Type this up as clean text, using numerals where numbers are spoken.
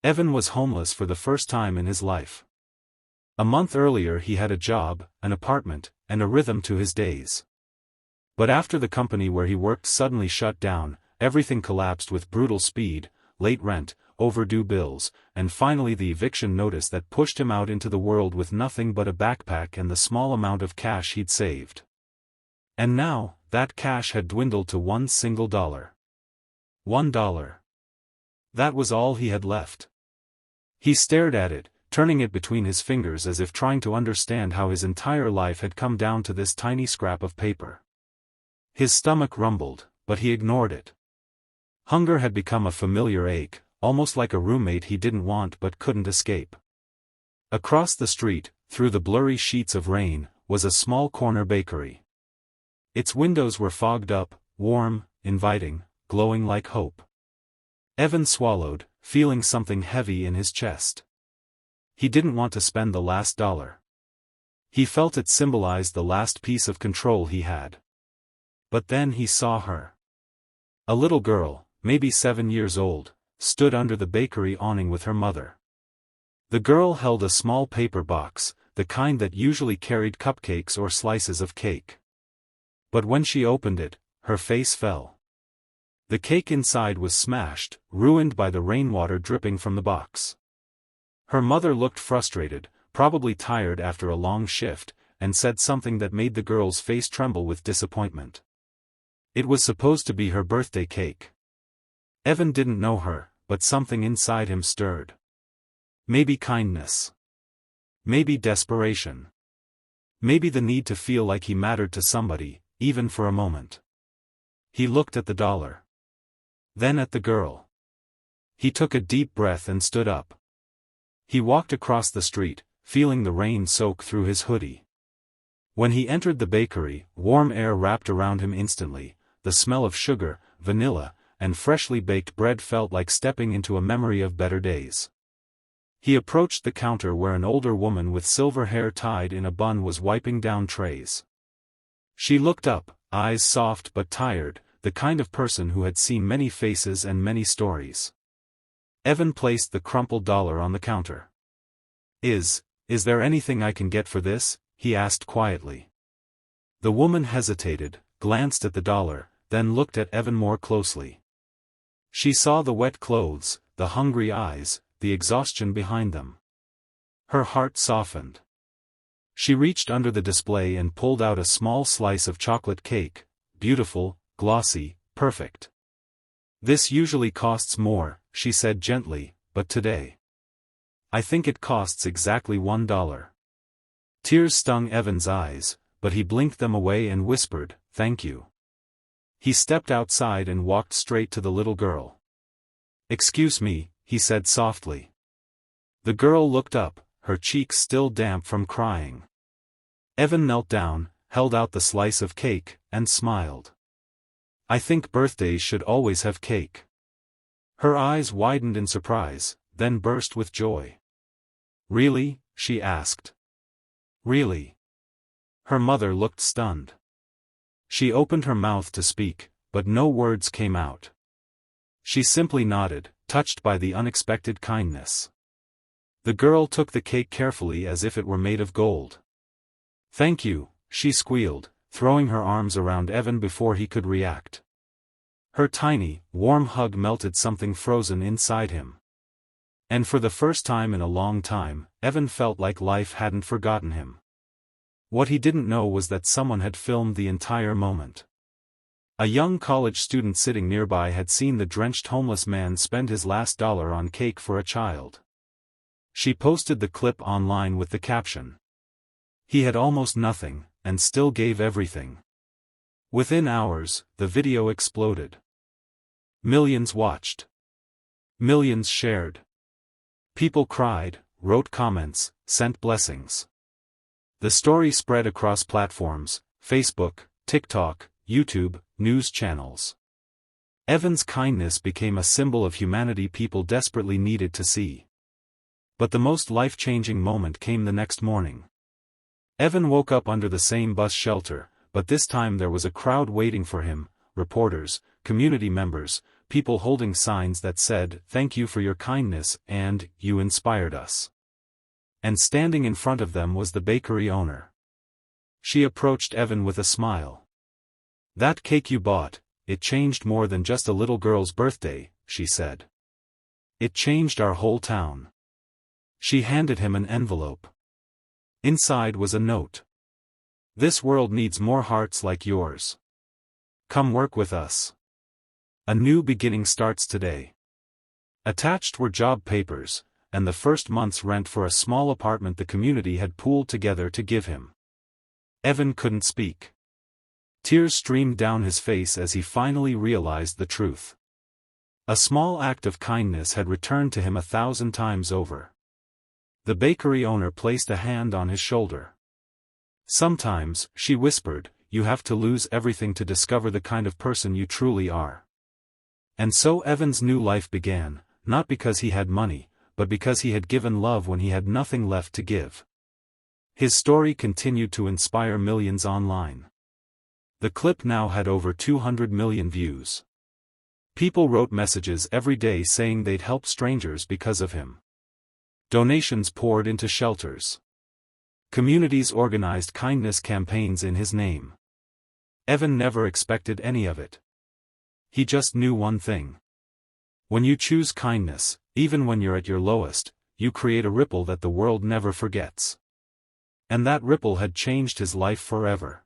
Evan was homeless for the first time in his life. A month earlier he had a job, an apartment, and a rhythm to his days. But after the company where he worked suddenly shut down, everything collapsed with brutal speed: late rent, overdue bills, and finally the eviction notice that pushed him out into the world with nothing but a backpack and the small amount of cash he'd saved. And now, that cash had dwindled to $1 single. $1. That was all he had left. He stared at it, turning it between his fingers as if trying to understand how his entire life had come down to this tiny scrap of paper. His stomach rumbled, but he ignored it. Hunger had become a familiar ache, almost like a roommate he didn't want but couldn't escape. Across the street, through the blurry sheets of rain, was a small corner bakery. Its windows were fogged up, warm, inviting, glowing like hope. Evan swallowed, feeling something heavy in his chest. He didn't want to spend the last dollar. He felt it symbolized the last piece of control he had. But then he saw her. A little girl, maybe 7 years old, stood under the bakery awning with her mother. The girl held a small paper box, the kind that usually carried cupcakes or slices of cake. But when she opened it, her face fell. The cake inside was smashed, ruined by the rainwater dripping from the box. Her mother looked frustrated, probably tired after a long shift, and said something that made the girl's face tremble with disappointment. It was supposed to be her birthday cake. Evan didn't know her, but something inside him stirred. Maybe kindness. Maybe desperation. Maybe the need to feel like he mattered to somebody, even for a moment. He looked at the dollar. Then at the girl. He took a deep breath and stood up. He walked across the street, feeling the rain soak through his hoodie. When he entered the bakery, warm air wrapped around him instantly. The smell of sugar, vanilla, and freshly baked bread felt like stepping into a memory of better days. He approached the counter where an older woman with silver hair tied in a bun was wiping down trays. She looked up, eyes soft but tired, the kind of person who had seen many faces and many stories. Evan placed the crumpled dollar on the counter. Is there anything I can get for this?" he asked quietly. The woman hesitated, glanced at the dollar, then looked at Evan more closely. She saw the wet clothes, the hungry eyes, the exhaustion behind them. Her heart softened. She reached under the display and pulled out a small slice of chocolate cake, beautiful, glossy, perfect. "This usually costs more," she said gently, "but today, I think it costs exactly $1. Tears stung Evan's eyes, but he blinked them away and whispered, "Thank you." He stepped outside and walked straight to the little girl. "Excuse me," he said softly. The girl looked up, her cheeks still damp from crying. Evan knelt down, held out the slice of cake, and smiled. "I think birthdays should always have cake." Her eyes widened in surprise, then burst with joy. "Really?" she asked. "Really?" Her mother looked stunned. She opened her mouth to speak, but no words came out. She simply nodded, touched by the unexpected kindness. The girl took the cake carefully as if it were made of gold. "Thank you," she squealed, throwing her arms around Evan before he could react. Her tiny, warm hug melted something frozen inside him. And for the first time in a long time, Evan felt like life hadn't forgotten him. What he didn't know was that someone had filmed the entire moment. A young college student sitting nearby had seen the drenched homeless man spend his last dollar on cake for a child. She posted the clip online with the caption, "He had almost nothing, and still gave everything." Within hours, the video exploded. Millions watched. Millions shared. People cried, wrote comments, sent blessings. The story spread across platforms: Facebook, TikTok, YouTube, news channels. Evan's kindness became a symbol of humanity people desperately needed to see. But the most life-changing moment came the next morning. Evan woke up under the same bus shelter, but this time there was a crowd waiting for him: reporters, community members, people holding signs that said, "Thank you for your kindness," and "You inspired us." And standing in front of them was the bakery owner. She approached Evan with a smile. "That cake you bought, it changed more than just a little girl's birthday," she said. "It changed our whole town." She handed him an envelope. Inside was a note. "This world needs more hearts like yours. Come work with us. A new beginning starts today." Attached were job papers, and the first month's rent for a small apartment the community had pooled together to give him. Evan couldn't speak. Tears streamed down his face as he finally realized the truth. A small act of kindness had returned to him 1,000 times over. The bakery owner placed a hand on his shoulder. "Sometimes," she whispered, "you have to lose everything to discover the kind of person you truly are." And so Evan's new life began, not because he had money, but because he had given love when he had nothing left to give. His story continued to inspire millions online. The clip now had over 200 million views. People wrote messages every day saying they'd help strangers because of him. Donations poured into shelters. Communities organized kindness campaigns in his name. Evan never expected any of it. He just knew one thing. When you choose kindness, even when you're at your lowest, you create a ripple that the world never forgets. And that ripple had changed his life forever.